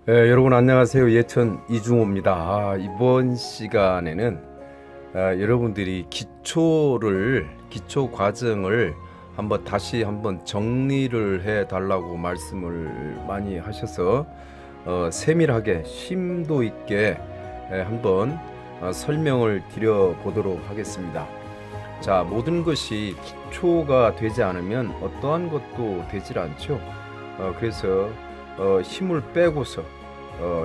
여러분 안녕하세요. 예천 이중호입니다. 이번 시간에는 여러분들이 기초 과정을 다시 한번 정리를 해 달라고 말씀을 많이 하셔서 세밀하게 심도 있게 한번 설명을 드려 보도록 하겠습니다. 자, 모든 것이 기초가 되지 않으면 어떠한 것도 되질 않죠. 그래서 힘을 빼고서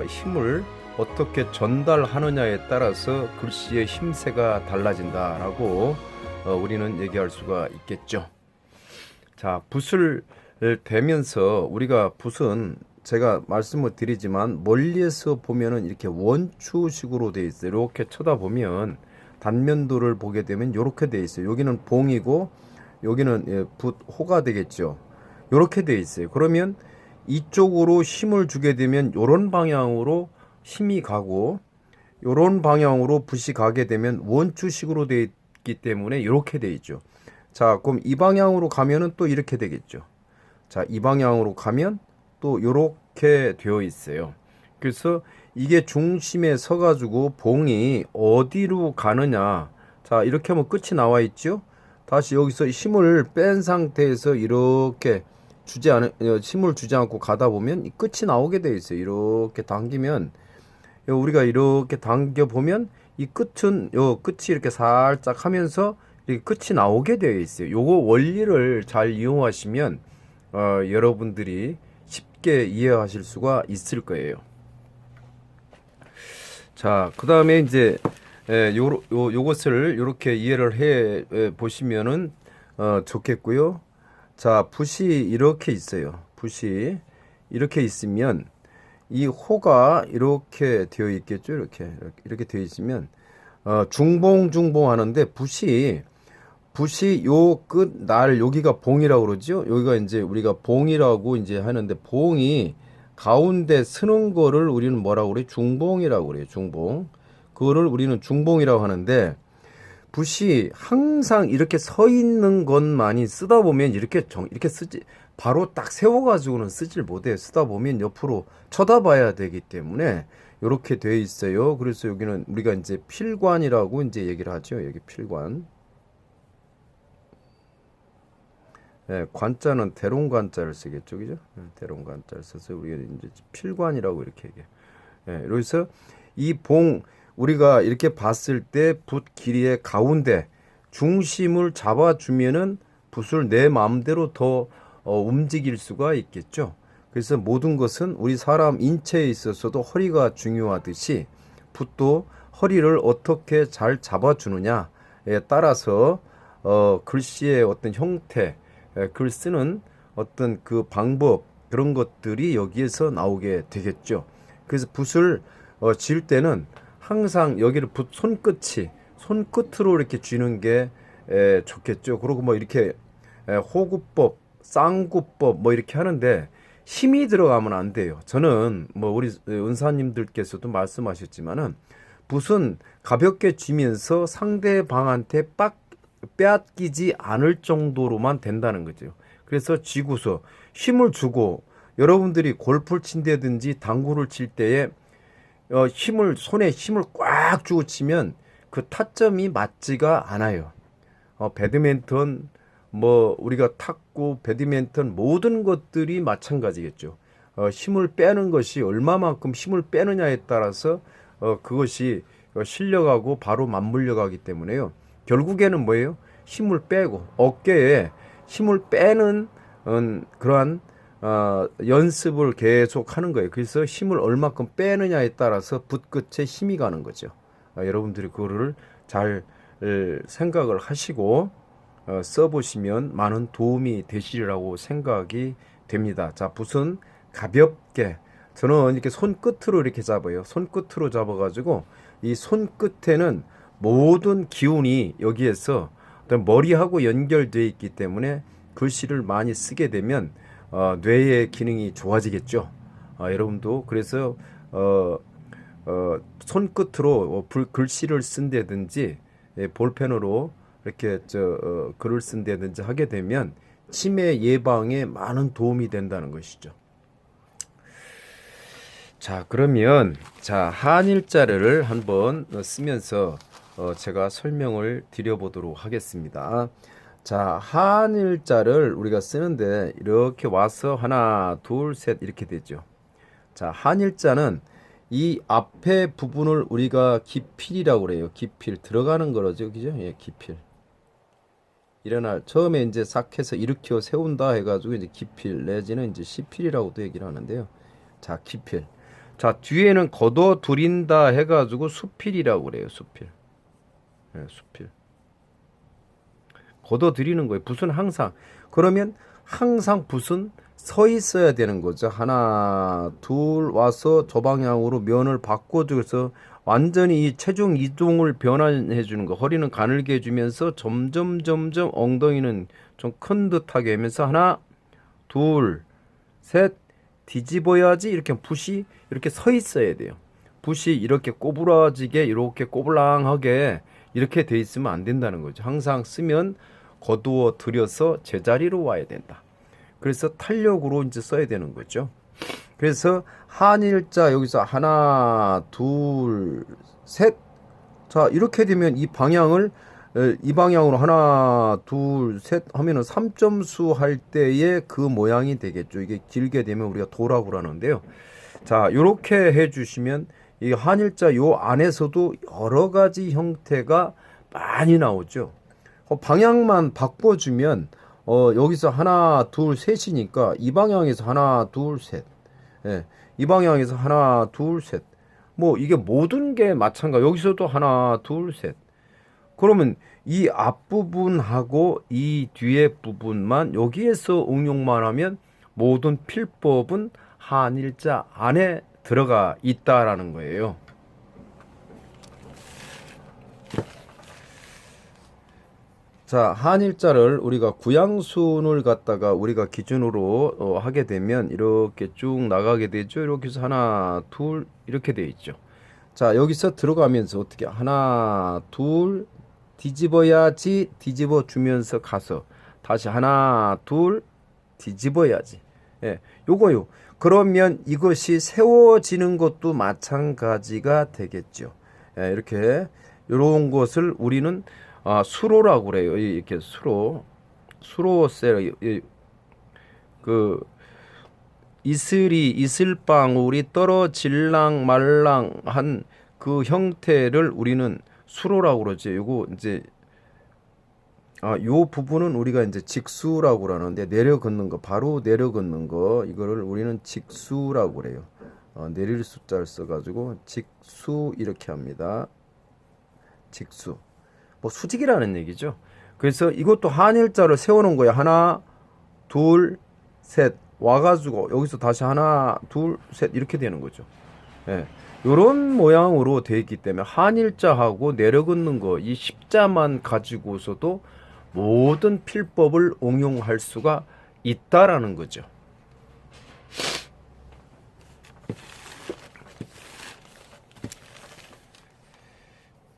힘을 어떻게 전달하느냐에 따라서 글씨의 힘새가 달라진다라고 우리는 얘기할 수가 있겠죠. 자, 붓을 대면서 우리가 붓은 제가 말씀을 드리지만 멀리에서 보면은 이렇게 원추식으로 되어 있어요. 이렇게 쳐다보면 단면도를 보게 되면 이렇게 되어 있어요. 여기는 봉이고 여기는 붓 호가 되겠죠. 이렇게 되어 있어요. 그러면 이쪽으로 힘을 주게 되면 이런 방향으로 힘이 가고 이런 방향으로 붓이 가게 되면 원추식으로 되어 있기 때문에 이렇게 되어 있죠. 자, 그럼 이 방향으로 가면은 또 이렇게 되겠죠. 자, 이 방향으로 가면 또 이렇게 되어 있어요. 그래서 이게 중심에 서가지고 봉이 어디로 가느냐. 자, 이렇게 하면 끝이 나와 있죠. 다시 여기서 힘을 뺀 상태에서 이렇게 힘을 주지 않고 가다 보면 이 끝이 나오게 되어 있어요. 이렇게 당기면 우리가 이렇게 당겨 보면 이 끝은 끝이 이렇게 살짝 하면서 이렇게 끝이 나오게 되어 있어요. 요거 원리를 잘 이용하시면 여러분들이 쉽게 이해하실 수가 있을 거예요. 자, 그 다음에 이제 요것을 이렇게 이해를 해 보시면은 좋겠고요. 자, 붓이 이렇게 있어요. 붓이 이렇게 있으면 이 호가 이렇게 되어 있겠죠. 이렇게 되어 있으면 중봉 하는데 붓이 요 끝 날 여기가 봉이라고 그러죠. 여기가 이제 우리가 봉이라고 이제 하는데 봉이 가운데 서는 거를 우리는 뭐라고 그래? 중봉이라고 그래요. 중봉. 그거를 우리는 중봉이라고 하는데 붓이 항상 이렇게 서 있는 것만이 쓰다 보면 이렇게 쓰지 바로 딱 세워 가지고는 쓰질 못해요. 쓰다 보면 옆으로 쳐다봐야 되기 때문에 이렇게 돼 있어요. 그래서 여기는 우리가 이제 필관이라고 이제 얘기를 하죠. 여기 필관. 예, 관자는 대롱관자를 쓰겠죠, 그죠? 대롱관자를 써서 우리가 이제 필관이라고 이렇게 얘기해요. 예, 그래서 이 봉 우리가 이렇게 봤을 때 붓 길이의 가운데 중심을 잡아주면은 붓을 내 마음대로 더 움직일 수가 있겠죠. 그래서 모든 것은 우리 사람 인체에 있어서도 허리가 중요하듯이 붓도 허리를 어떻게 잘 잡아주느냐에 따라서 글씨의 어떤 형태, 글 쓰는 어떤 그 방법 그런 것들이 여기에서 나오게 되겠죠. 그래서 붓을 쥘 때는 항상 여기를 붓 손끝으로 이렇게 쥐는 게 좋겠죠. 그리고 뭐 이렇게 호구법, 쌍구법 뭐 이렇게 하는데 힘이 들어가면 안 돼요. 저는 뭐 우리 은사님들께서도 말씀하셨지만은 붓은 가볍게 쥐면서 상대방한테 빼앗기지 않을 정도로만 된다는 거죠. 그래서 쥐고서 힘을 주고 여러분들이 골프를 친다든지 당구를 칠 때에 손에 힘을 꽉 주고 치면 그 타점이 맞지가 않아요. 배드민턴, 뭐, 우리가 탁구, 배드민턴 모든 것들이 마찬가지겠죠. 힘을 빼는 것이 얼마만큼 힘을 빼느냐에 따라서, 그것이 실력하고 바로 맞물려 가기 때문에요. 결국에는 뭐예요? 힘을 빼고, 어깨에 힘을 빼는, 그러한 연습을 계속 하는 거예요. 그래서 힘을 얼마큼 빼느냐에 따라서 붓끝에 힘이 가는 거죠. 여러분들이 그거를 잘 생각을 하시고 써보시면 많은 도움이 되시리라고 생각이 됩니다. 자, 붓은 가볍게 저는 이렇게 손끝으로 이렇게 잡아요. 손끝으로 잡아가지고 이 손끝에는 모든 기운이 여기에서 머리하고 연결되어 있기 때문에 글씨를 많이 쓰게 되면 뇌의 기능이 좋아지겠죠. 여러분도 그래서 손끝으로 글씨를 쓴다든지 볼펜으로 이렇게 글을 쓴다든지 하게 되면 치매 예방에 많은 도움이 된다는 것이죠. 자, 그러면 자, 한일자를 한번 쓰면서 제가 설명을 드려보도록 하겠습니다. 자, 한일자를 우리가 쓰는데 이렇게 와서 하나, 둘, 셋 이렇게 되죠. 자, 한일자는 이 앞에 부분을 우리가 기필이라고 그래요. 기필 들어가는 거죠, 그죠? 예, 기필. 일어날 처음에 이제 싹 해서 일으켜 세운다 해가지고 이제 기필 내지는 이제 시필이라고도 얘기를 하는데요. 자, 기필. 자, 뒤에는 걷어 들인다 해가지고 수필이라고 그래요. 수필. 예, 수필. 걷어 들이는 거예요. 붓은 항상. 그러면 항상 붓은 서 있어야 되는 거죠. 하나, 둘 와서 저 방향으로 면을 바꿔줘서 완전히 이 체중 이동을 변환해 주는 거. 허리는 가늘게 해주면서 점점 엉덩이는 좀 큰 듯하게 하면서 하나, 둘, 셋 뒤집어야지 이렇게 붓이 이렇게 서 있어야 돼요. 붓이 이렇게 꼬부라지게 이렇게 꼬불랑하게 이렇게 돼 있으면 안 된다는 거죠. 항상 쓰면 거두어 들여서 제자리로 와야 된다. 그래서 탄력으로 이제 써야 되는 거죠. 그래서 한일자 여기서 하나, 둘, 셋. 자, 이렇게 되면 이 방향을 이 방향으로 하나, 둘, 셋 하면은 3점수 할 때의 그 모양이 되겠죠. 이게 길게 되면 우리가 도라고 하는데요. 자, 요렇게 해 주시면 이 한일자 요 안에서도 여러 가지 형태가 많이 나오죠. 방향만 바꿔주면 여기서 하나, 둘, 셋이니까 이 방향에서 하나, 둘, 셋. 예, 이 방향에서 하나, 둘, 셋. 뭐 이게 모든 게 마찬가지. 여기서도 하나, 둘, 셋. 그러면 이 앞부분하고 이 뒤에 부분만 여기에서 응용만 하면 모든 필법은 한일자 안에 들어가 있다라는 거예요. 자, 한일자를 우리가 구양순을 갖다가 우리가 기준으로 하게 되면 이렇게 쭉 나가게 되죠. 이렇게 해서 하나, 둘 이렇게 돼 있죠. 자, 여기서 들어가면서 어떻게 하나, 둘 뒤집어야지 뒤집어 주면서 가서 다시 하나, 둘 뒤집어야지. 예, 요거요. 그러면 이것이 세워지는 것도 마찬가지가 되겠죠. 예, 이렇게 요런 것을 우리는 수로라고 그래요. 이렇게 수로셀 그 이슬방울이 떨어질랑 말랑 한 그 형태를 우리는 수로라고 그러죠. 요거 이제 요 부분은 우리가 이제 직수라고 그러는데 내려 걷는 거 바로 내려 걷는 거 이거를 우리는 직수라고 그래요. 내릴 숫자를 써가지고 직수 이렇게 합니다. 직수. 뭐 수직이라는 얘기죠. 그래서 이것도 한일자를 세워놓은 거예요. 하나, 둘, 셋 와가지고 여기서 다시 하나, 둘, 셋 이렇게 되는 거죠. 예, 이런 모양으로 되어 있기 때문에 한일자하고 내려긋는 거 이 십자만 가지고서도 모든 필법을 응용할 수가 있다라는 거죠.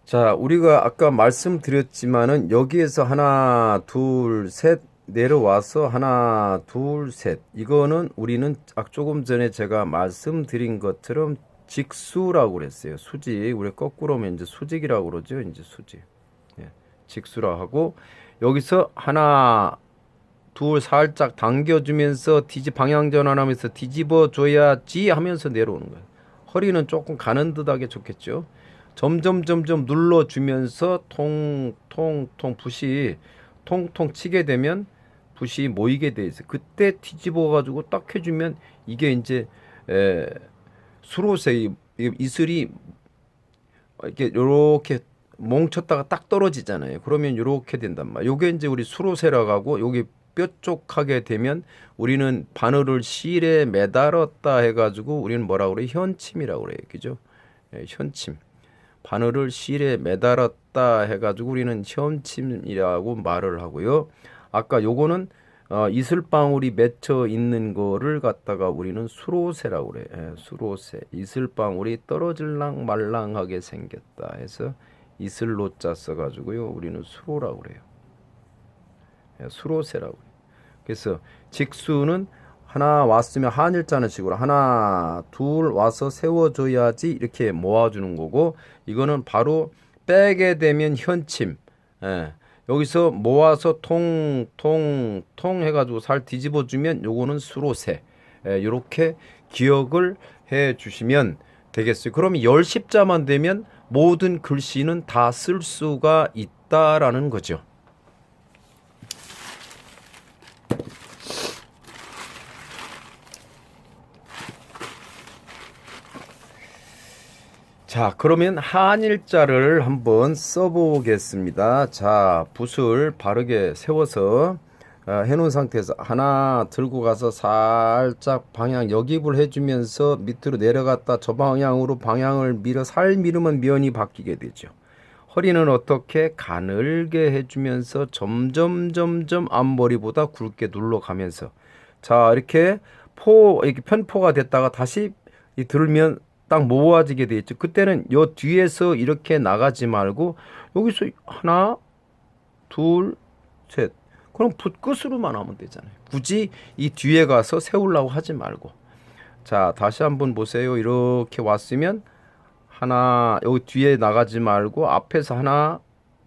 자, 우리가 아까 말씀드렸지만은 여기에서 하나, 둘, 셋 내려와서 하나, 둘, 셋. 이거는 우리는 조금 전에 제가 말씀드린 것처럼 직수라고 그랬어요. 수직. 우리 거꾸로 하면 이제 수직이라고 그러죠. 이제 수직. 예, 직수라 하고 여기서 하나, 둘 살짝 당겨주면서 방향 전환하면서 뒤집어 줘야지 하면서 내려오는 거예요. 허리는 조금 가는 듯하게 좋겠죠. 점점 눌러주면서 통통 붓이 통통 치게 되면 붓이 모이게 돼 있어요. 그때 뒤집어 가지고 딱 해주면 이게 이제 수로새 이슬이 이렇게 뭉쳤다가 딱 떨어지잖아요. 그러면 이렇게 된단 말이에요. 요게 이제 우리 수로새라고 하고 여기 뾰족하게 되면 우리는 바늘을 실에 매달았다 해가지고 우리는 뭐라고 그래요? 현침이라고 그래요. 그죠? 예, 현침. 바늘을 실에 매달았다 해가지고 우리는 현침이라고 말을 하고요. 아까 요거는 이슬방울이 맺혀 있는 거를 갖다가 우리는 수로새라고 그래. 예, 수로새. 이슬방울이 떨어질랑 말랑하게 생겼다 해서 이슬로자 써가지고요. 우리는 수로라고 그래요. 예, 수로새라고. 그래서 직수는 하나 왔으면 한일자는 식으로 하나 둘 와서 세워줘야지 이렇게 모아주는 거고, 이거는 바로 빼게 되면 현침. 예. 여기서 모아서 통 해가지고 살 뒤집어주면 요거는 수로세. 예, 이렇게 기억을 해 주시면 되겠어요. 그러면 열십자만 되면 모든 글씨는 다 쓸 수가 있다라는 거죠. 자, 그러면 한일자를 한번 써보겠습니다. 자, 붓을 바르게 세워서 해놓은 상태에서 하나 들고 가서 살짝 방향 역입을 해주면서 밑으로 내려갔다 저 방향으로 방향을 밀어 살 밀으면 면이 바뀌게 되죠. 허리는 어떻게 가늘게 해주면서 점점 앞머리보다 굵게 눌러가면서, 자, 이렇게 이렇게 편포가 됐다가 다시 들면 딱 모아지게 돼 있죠. 그때는 요 뒤에서 이렇게 나가지 말고 여기서 하나 둘 셋, 그럼 붓 끝으로만 하면 되잖아요. 굳이 이 뒤에 가서 세우려고 하지 말고. 자, 다시 한번 보세요. 이렇게 왔으면 하나, 여기 뒤에 나가지 말고 앞에서 하나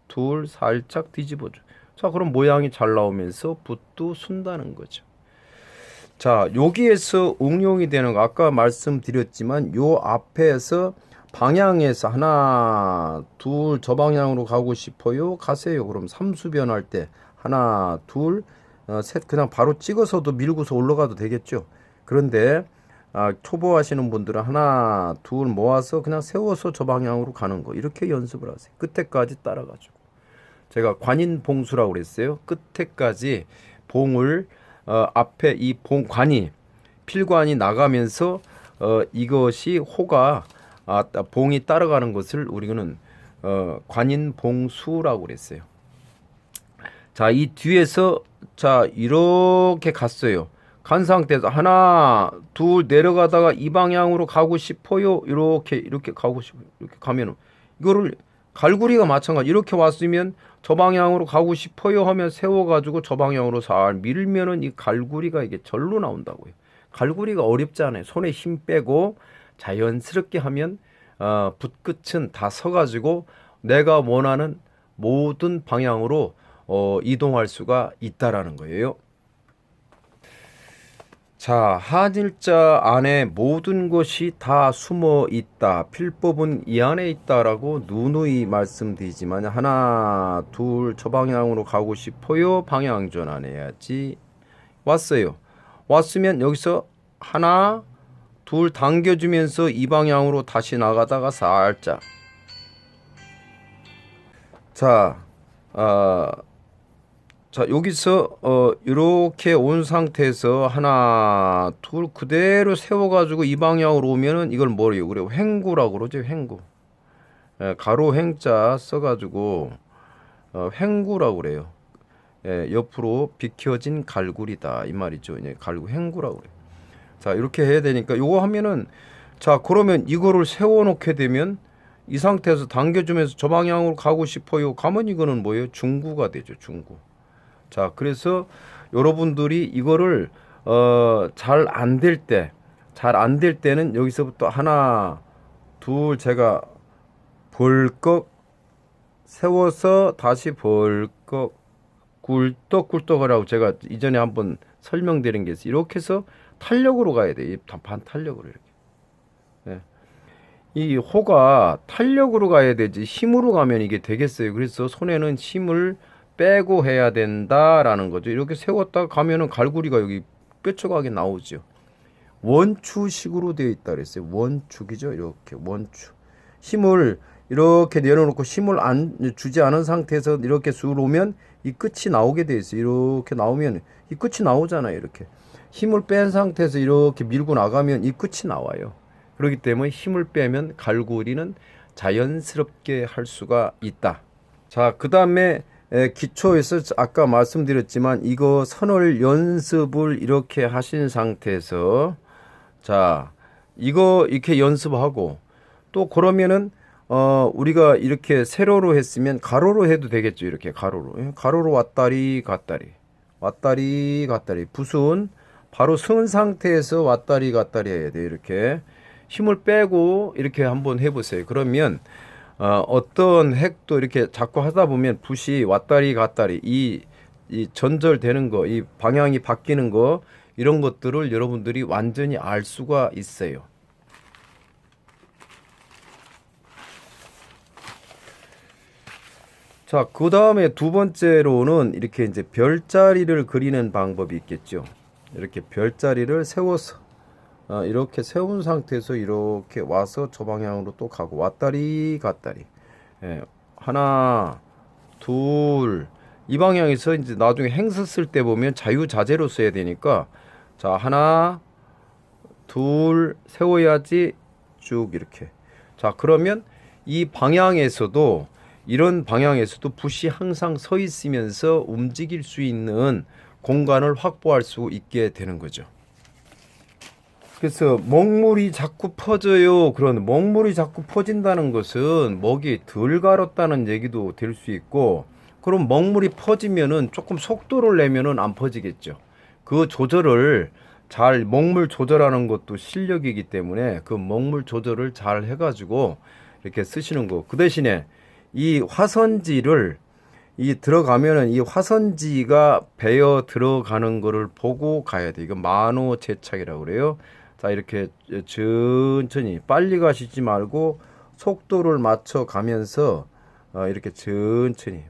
둘 살짝 뒤집어줘. 자, 그럼 모양이 잘 나오면서 붓도 순다는 거죠. 자, 여기에서 응용이 되는 거 아까 말씀드렸지만 요 앞에서 방향에서 하나 둘 저 방향으로 가고 싶어요 가세요. 그럼 삼수변 할 때 하나 둘 셋 그냥 바로 찍어서도 밀고서 올라가도 되겠죠. 그런데 초보 하시는 분들은 하나 둘 모아서 그냥 세워서 저 방향으로 가는 거, 이렇게 연습을 하세요. 끝에까지 따라가지고. 제가 관인봉수라고 그랬어요. 끝에까지 봉을 앞에 이 봉관이 필관이 나가면서 이것이 호가 봉이 따라가는 것을 우리는 관인봉수라고 그랬어요. 자, 이 뒤에서 자 이렇게 갔어요. 간 상태에서 하나 둘 내려가다가 이 방향으로 가고 싶어요. 이렇게 가고 싶어요. 이렇게 가면은 이거를 갈구리가 마찬가지. 이렇게 왔으면 저 방향으로 가고 싶어요 하면 세워가지고 저 방향으로 살 밀면은 이 갈구리가 이게 절로 나온다고요. 갈구리가 어렵지 않아요. 손에 힘 빼고 자연스럽게 하면 붓끝은 다 서가지고 내가 원하는 모든 방향으로 이동할 수가 있다라는 거예요. 자, 한일자 안에 모든 것이 다 숨어 있다. 필법은 이 안에 있다라고 누누이 말씀드리지만 하나, 둘, 저 방향으로 가고 싶어요. 방향 전환해야지. 왔어요. 왔으면 여기서 하나, 둘 당겨주면서 이 방향으로 다시 나가다가 살짝. 자, 자, 여기서 이렇게 온 상태에서 하나 둘 그대로 세워가지고 이 방향으로 오면은 이걸 뭐래요? 그래, 횡구라고 그러죠. 횡구. 가로 횡자 써가지고 횡구라고 그래요. 옆으로 비켜진 갈구리다 이 말이죠. 갈구 횡구라고 그래요. 자, 이렇게 해야 되니까 요거 하면은, 자, 그러면 이거를 세워놓게 되면 이 상태에서 당겨주면서 저 방향으로 가고 싶어요 가면 이거는 뭐예요? 중구가 되죠. 중구. 자, 그래서 여러분들이 이거를 잘 안 될 때는 여기서부터 하나 둘 제가 벌컥 세워서 다시 벌컥 굴떡굴떡하라고 제가 이전에 한번 설명드린 게 있어요. 이렇게 해서 탄력으로 가야 돼요. 반탄력으로 이렇게. 네. 이 호가 탄력으로 가야 되지 힘으로 가면 이게 되겠어요. 그래서 손에는 힘을 빼고 해야 된다라는 거죠. 이렇게 세웠다 가면은 갈구리가 여기 뾰족하게 나오죠. 원추식으로 되어 있다 그랬어요. 원축이죠. 이렇게 원추. 힘을 이렇게 내려놓고 힘을 안 주지 않은 상태에서 이렇게 쑥 오면 이 끝이 나오게 되어 있어요. 이렇게 나오면 이 끝이 나오잖아요. 이렇게 힘을 뺀 상태에서 이렇게 밀고 나가면 이 끝이 나와요. 그렇기 때문에 힘을 빼면 갈구리는 자연스럽게 할 수가 있다. 자, 그 다음에 기초에서 아까 말씀드렸지만 이거 선을 연습을 이렇게 하신 상태에서, 자, 이거 이렇게 연습하고 또 그러면은 우리가 이렇게 세로로 했으면 가로로 해도 되겠죠. 이렇게 가로로 왔다리 갔다리 붓은 바로 서은 상태에서 왔다리 갔다리 해야 돼요. 이렇게 힘을 빼고 이렇게 한번 해보세요. 그러면 어떤 핵도 이렇게 자꾸 하다 보면 붓이 왔다리 갔다리 이 전절되는 거, 이 방향이 바뀌는 거 이런 것들을 여러분들이 완전히 알 수가 있어요. 자, 그 다음에 두 번째로는 이렇게 이제 별자리를 그리는 방법이 있겠죠. 이렇게 별자리를 세워서 이렇게 세운 상태에서 이렇게 와서 저 방향으로 또 가고 왔다리 갔다리. 예, 하나, 둘, 이 방향에서 이제 나중에 행서 쓸 때 보면 자유자재로 써야 되니까 자, 하나, 둘 세워야지 쭉 이렇게. 자, 그러면 이 방향에서도 이런 방향에서도 붓이 항상 서 있으면서 움직일 수 있는 공간을 확보할 수 있게 되는 거죠. 그래서 먹물이 자꾸 퍼져요. 그런 먹물이 자꾸 퍼진다는 것은 먹이 덜 갈았다는 얘기도 될 수 있고, 그럼 먹물이 퍼지면은 조금 속도를 내면은 안 퍼지겠죠. 그 조절을 잘 먹물 조절하는 것도 실력이기 때문에 그 먹물 조절을 잘 해가지고 이렇게 쓰시는 거. 그 대신에 이 화선지를 이 들어가면은 이 화선지가 베어 들어가는 거를 보고 가야 돼. 이거 만호 제착이라고 그래요. 자, 이렇게 천천히 빨리 가시지 말고 속도를 맞춰 가면서 이렇게 천천히.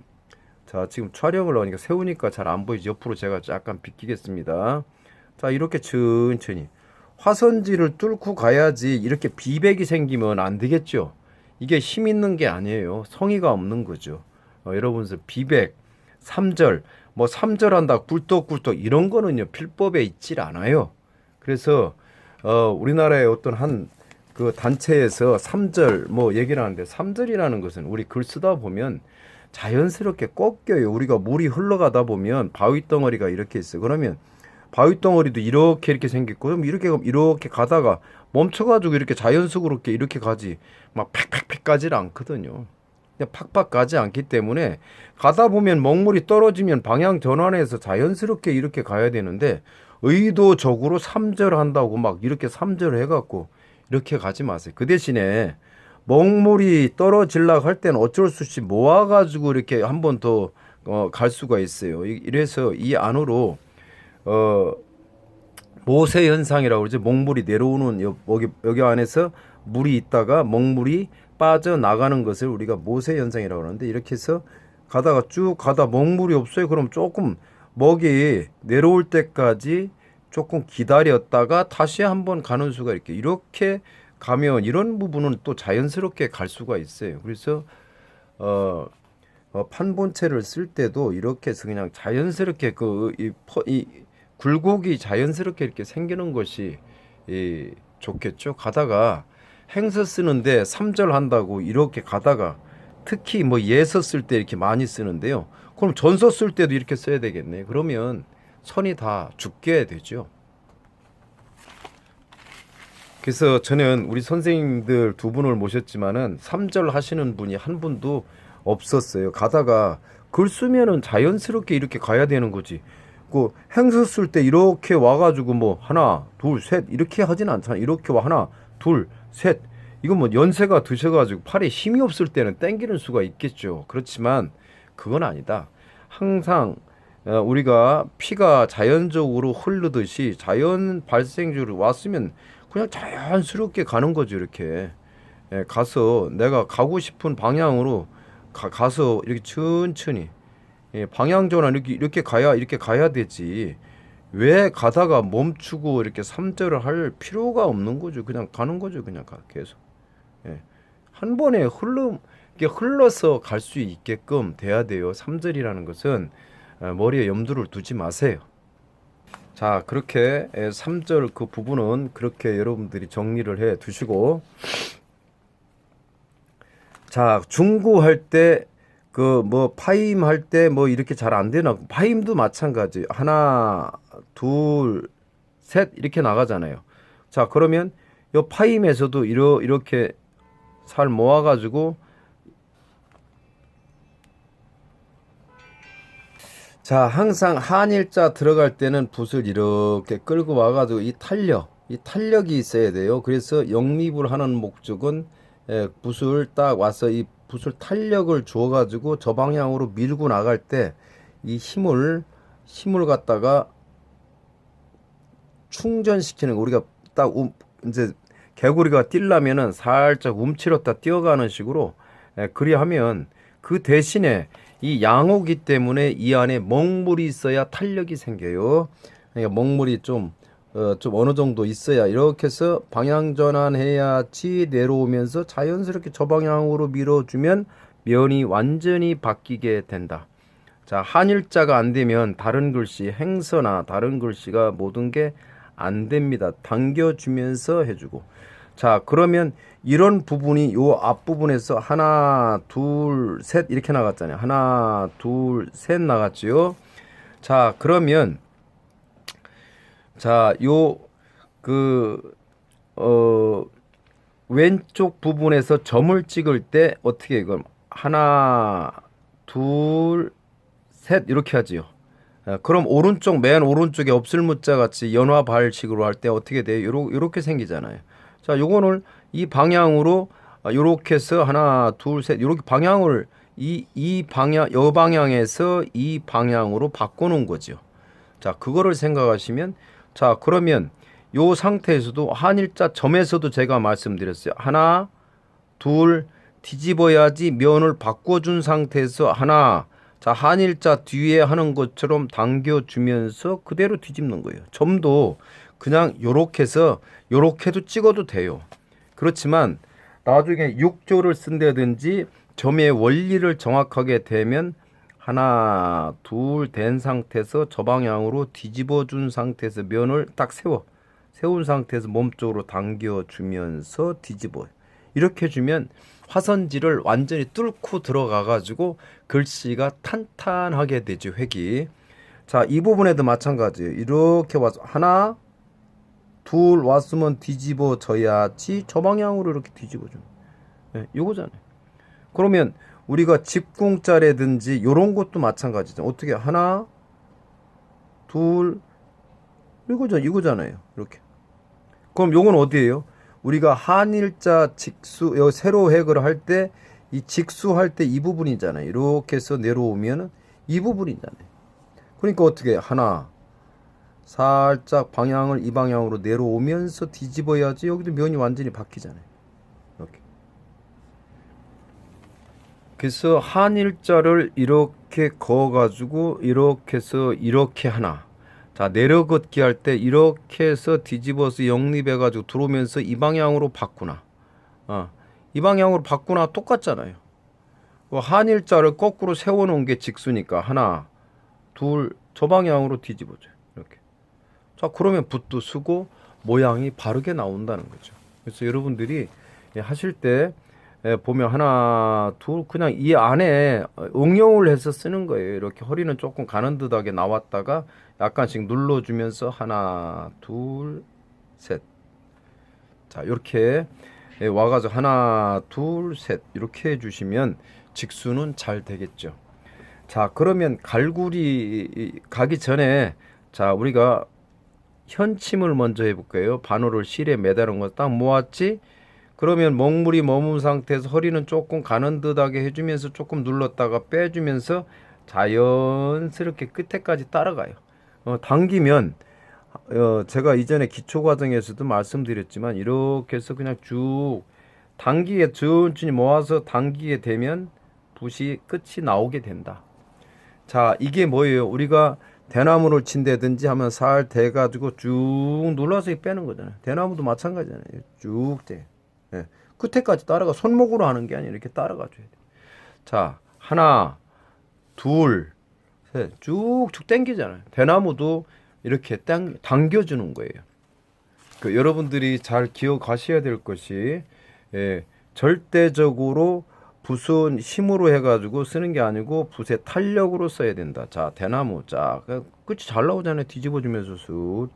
자, 지금 촬영을 하니까 세우니까 잘 안 보이지. 옆으로 제가 약간 비키겠습니다. 자, 이렇게 천천히 화선지를 뚫고 가야지. 이렇게 비백이 생기면 안 되겠죠. 이게 힘 있는 게 아니에요. 성의가 없는 거죠. 여러분들 비백, 삼절, 뭐 삼절한다, 꿀떡꿀떡 이런 거는요 필법에 있질 않아요. 그래서 우리나라의 어떤 한 그 단체에서 삼절 뭐 얘기를 하는데, 삼절이라는 것은 우리 글 쓰다 보면 자연스럽게 꺾여요. 우리가 물이 흘러가다 보면 바위 덩어리가 이렇게 있어요. 그러면 바위 덩어리도 이렇게 생겼고, 이렇게 가다가 멈춰가지고 이렇게 자연스럽게 이렇게 가지 막 팍팍팍 가지를 않거든요. 팍팍 가지 않기 때문에 가다 보면 먹물이 떨어지면 방향 전환해서 자연스럽게 이렇게 가야 되는데, 의도적으로 삼절한다고 막 이렇게 삼절 해갖고 이렇게 가지 마세요. 그 대신에 먹물이 떨어지려고 할 때는 어쩔 수 없이 모아가지고 이렇게 한 번 더 갈 수가 있어요. 이래서 이 안으로 모세 현상이라고 그러죠. 먹물이 내려오는 여기 안에서 물이 있다가 먹물이 빠져나가는 것을 우리가 모세 현상이라고 하는데, 이렇게 해서 가다가 쭉 가다 먹물이 없어요. 그럼 조금 먹이 내려올 때까지 조금 기다렸다가 다시 한번 가는 수가 이렇게 가면 이런 부분은 또 자연스럽게 갈 수가 있어요. 그래서 판본체를 쓸 때도 이렇게 해서 그냥 자연스럽게 이 굴곡이 자연스럽게 이렇게 생기는 것이 좋겠죠. 가다가 행서 쓰는데 3절 한다고 이렇게 가다가, 특히 뭐 예서 쓸 때 이렇게 많이 쓰는데요. 그럼 전서 쓸 때도 이렇게 써야 되겠네. 그러면 선이 다 죽게 되죠. 그래서 저는 우리 선생님들 두 분을 모셨지만은 3절 하시는 분이 한 분도 없었어요. 가다가 글 쓰면은 자연스럽게 이렇게 가야 되는 거지. 그 행서 쓸 때 이렇게 와가지고 뭐 하나, 둘, 셋 이렇게 하진 않잖아. 이렇게 와 하나, 둘, 셋. 이건 뭐 연세가 드셔가지고 팔에 힘이 없을 때는 땡기는 수가 있겠죠. 그렇지만 그건 아니다. 항상 우리가 피가 자연적으로 흐르듯이 자연 발생적으로 왔으면 그냥 자연스럽게 가는 거죠. 이렇게 가서 내가 가고 싶은 방향으로 가서 이렇게 천천히 방향 전환 이렇게 가야 되지. 왜 가다가 멈추고 이렇게 삼절을 할 필요가 없는 거죠. 그냥 가는 거죠. 그냥 계속. 한 번에 이렇게 흘러서 갈 수 있게끔 돼야 돼요. 삼절이라는 것은 머리에 염두를 두지 마세요. 자, 그렇게 3절 그 부분은 그렇게 여러분들이 정리를 해 두시고, 자, 중구할 때 그 뭐 파임 할 때 뭐 이렇게 잘 안 되나? 파임도 마찬가지. 하나, 둘, 셋 이렇게 나가잖아요. 자, 그러면 이 파임에서도 이렇게 살 모아가지고, 자, 항상 한일자 들어갈 때는 붓을 이렇게 끌고 와가지고 이 탄력이 있어야 돼요. 그래서 영립을 하는 목적은 붓을 딱 와서 이 붓을 탄력을 주어가지고 저 방향으로 밀고 나갈 때 이 힘을 갖다가 충전시키는 거. 우리가 딱 이제 개구리가 뛰려면은 살짝 움츠렸다 뛰어가는 식으로 그리하면 그 대신에 이 양호기 때문에 이 안에 먹물이 있어야 탄력이 생겨요. 그러니까 먹물이 좀 어느 정도 있어야 이렇게 해서 방향 전환해야지 내려오면서 자연스럽게 저 방향으로 밀어주면 면이 완전히 바뀌게 된다. 자, 한일자가 안 되면 다른 글씨, 행서나 다른 글씨가 모든 게 안 됩니다. 당겨주면서 해주고. 자, 그러면 이런 부분이 요 앞부분에서 하나, 둘, 셋 이렇게 나갔잖아요. 하나, 둘, 셋 나갔지요. 자, 그러면 자, 왼쪽 부분에서 점을 찍을 때 어떻게 이걸 하나, 둘, 셋 이렇게 하지요. 그럼 맨 오른쪽에 없을무자 같이 연화발식으로 할 때 어떻게 돼요? 요렇게 생기잖아요. 자, 요거를 이 방향으로 요렇게 해서 하나, 둘, 셋 요렇게 방향을 요 방향에서 이 방향으로 바꿔놓은 거죠. 자, 그거를 생각하시면 자, 그러면 요 상태에서도 한일자 점에서도 제가 말씀드렸어요. 하나, 둘 뒤집어야지 면을 바꿔준 상태에서 하나. 자, 한일자 뒤에 하는 것처럼 당겨주면서 그대로 뒤집는 거예요. 점도 그냥 요렇게 해서 요렇게도 찍어도 돼요. 그렇지만 나중에 육조를 쓴다든지 점의 원리를 정확하게 되면 하나, 둘 된 상태에서 저 방향으로 뒤집어 준 상태에서 면을 딱 세운 상태에서 몸쪽으로 당겨주면서 뒤집어요. 이렇게 해주면 화선지를 완전히 뚫고 들어가 가지고 글씨가 탄탄하게 되죠. 획이. 자, 이 부분에도 마찬가지예요. 이렇게 와서 하나 둘 왔으면 뒤집어져야지 저 방향으로 이렇게 뒤집어줘. 네, 요거잖아요. 그러면 우리가 집궁자라든지 요런 것도 마찬가지죠. 어떻게 하나 둘 이거잖아요. 이렇게. 그럼 요건 어디예요? 우리가 한일자 직수 세로 획을 할 때 이 직수할 때 이 부분이잖아요. 이렇게 해서 내려오면 이 부분이잖아요. 그러니까 어떻게 하나 살짝 방향을 이 방향으로 내려오면서 뒤집어야지 여기도 면이 완전히 바뀌잖아요. 이렇게. 그래서 한일자를 이렇게 그어가지고 이렇게 해서 이렇게 하나. 자, 내려걷기 할 때 이렇게 해서 뒤집어서 영립해가지고 들어오면서 이 방향으로 바꾸나. 이 방향으로 바꾸나 똑같잖아요. 한일자를 거꾸로 세워놓은 게 직수니까 하나, 둘, 저 방향으로 뒤집어줘요. 이렇게. 자, 그러면 붓도 쓰고 모양이 바르게 나온다는 거죠. 그래서 여러분들이 하실 때 보면 하나, 둘 그냥 이 안에 응용을 해서 쓰는 거예요. 이렇게 허리는 조금 가는 듯하게 나왔다가 약간씩 눌러주면서 하나, 둘, 셋. 자, 이렇게 와가지고 하나, 둘, 셋 이렇게 해주시면 직수는 잘 되겠죠. 자, 그러면 갈구리 가기 전에 자, 우리가 현침을 먼저 해볼까요? 반호를 실에 매다는 거 딱 모았지? 그러면 먹물이 머문 상태에서 허리는 조금 가는 듯하게 해주면서 조금 눌렀다가 빼주면서 자연스럽게 끝에까지 따라가요. 당기면 제가 이전에 기초 과정에서도 말씀드렸지만 이렇게 해서 그냥 쭉 당기게 천천히 모아서 당기게 되면 붓이 끝이 나오게 된다. 자, 이게 뭐예요? 우리가 대나무를 친다든지 하면 살 대가지고 쭉 눌러서 빼는 거잖아요. 대나무도 마찬가지잖아요. 쭉 대. 예. 끝에까지 따라가. 손목으로 하는 게 아니라 이렇게 따라가줘야 돼. 자, 하나, 둘, 셋. 쭉쭉 당기잖아요. 대나무도 이렇게 당겨주는 거예요. 여러분들이 잘 기억하셔야 될 것이 절대적으로 붓은 힘으로 해가지고 쓰는 게 아니고 붓의 탄력으로 써야 된다. 자, 대나무 자 끝이 잘 나오잖아요. 뒤집어주면서 쑥.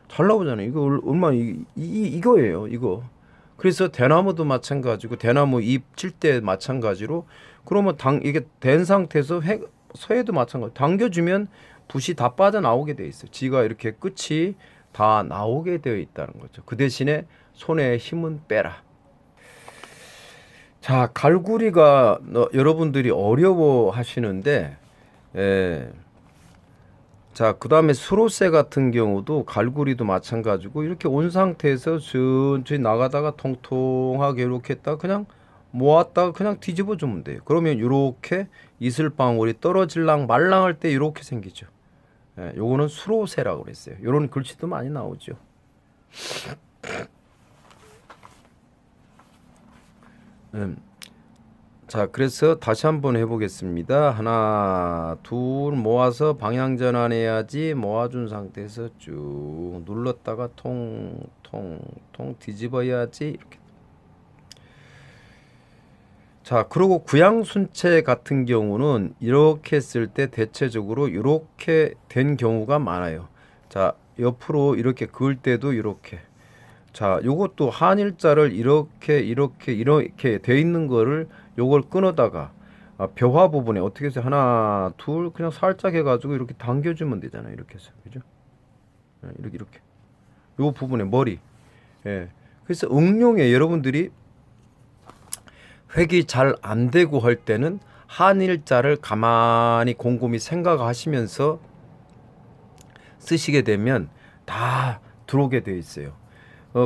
잘 나오잖아요. 이거 얼마나 이거예요. 이거. 그래서 대나무도 마찬가지고 대나무 잎 칠 때 마찬가지로 그러면 이게 된 상태에서 서해도 마찬가지. 당겨주면 붓이 다 빠져나오게 돼 있어요. 지가 이렇게 끝이 다 나오게 되어 있다는 거죠. 그 대신에 손에 힘은 빼라. 자, 갈구리가 여러분들이 어려워 하시는데, 자, 그 다음에 수로세 같은 경우도 갈구리도 마찬가지고 이렇게 온 상태에서 천천히 나가다가 통통하게 이렇게 했다가 그냥 모았다가 그냥 뒤집어 주면 돼요. 그러면 이렇게 이슬방울이 떨어질랑 말랑 할 때 이렇게 생기죠. 요거는 수로세라고 그랬어요. 이런 글씨도 많이 나오죠. 자, 그래서 다시 한번 해보겠습니다. 하나, 둘 모아서 방향 전환해야지. 모아준 상태에서 쭉 눌렀다가 통 뒤집어야지. 이렇게. 자, 그리고 구양순체 같은 경우는 이렇게 쓸 때 대체적으로 이렇게 된 경우가 많아요. 자, 옆으로 이렇게 그을 때도 이렇게. 자, 요것도 한일자를 이렇게 돼 있는 거를 요걸 끊어다가 벼화 부분에 어떻게 해서 하나, 둘 그냥 살짝 해가지고 이렇게 당겨주면 되잖아요. 이렇게 해서 그죠? 이렇게 요 부분에 머리. 그래서 응용에 여러분들이 획이 잘 안 되고 할 때는 한일자를 가만히 곰곰이 생각하시면서 쓰시게 되면 다 들어오게 되어 있어요.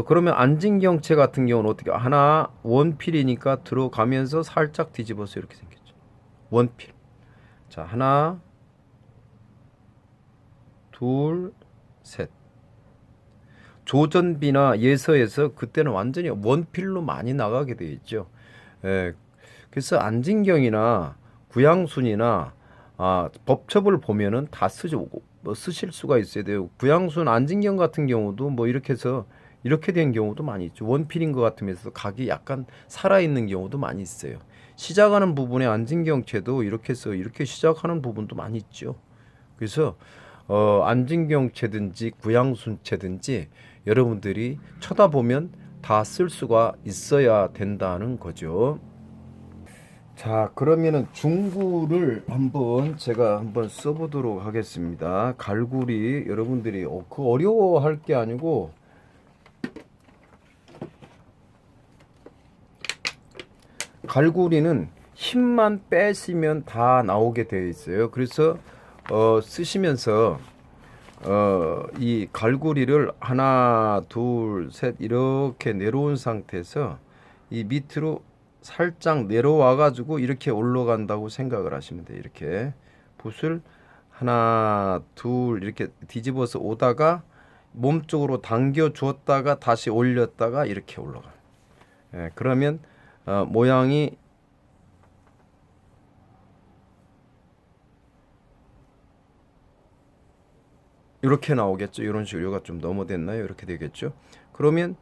그러면 안진경체 같은 경우는 어떻게 하나 원필이니까 들어가면서 살짝 뒤집어서 이렇게 생겼죠. 원필. 자, 하나, 둘, 셋. 조전비나 예서에서 그때는 완전히 원필로 많이 나가게 되어 있죠. 그래서 안진경이나 구양순이나 법첩을 보면은 다 쓰실 수가 있어야 돼요. 구양순, 안진경 같은 경우도 뭐 이렇게 해서 이렇게 된 경우도 많이 있죠. 원필인 것 같으면서 각이 약간 살아있는 경우도 많이 있어요. 시작하는 부분에 안진경체도 이렇게 해서 이렇게 시작하는 부분도 많이 있죠. 그래서 안진경체든지 구양순체든지 여러분들이 쳐다보면 다 쓸 수가 있어야 된다는 거죠. 자, 그러면은 중구를 제가 한번 써보도록 하겠습니다. 갈구리 여러분들이 어려워할 게 아니고 갈구리는 힘만 빼시면 다 나오게 되어 있어요. 그래서 쓰시면서 이 갈구리를 하나, 둘, 셋 이렇게 내려온 상태에서 이 밑으로 살짝 내려와 가지고 이렇게 올라간다고 생각을 하시면 돼요. 이렇게 붓을 하나, 둘 이렇게 뒤집어서 오다가 몸쪽으로 당겨 주었다가 다시 올렸다가 이렇게 올라가요. 그러면 모양이 이렇게 나오겠죠. 이런 식으로. 여기가 좀 넘어됐나요? 이렇게 되겠죠. 그러면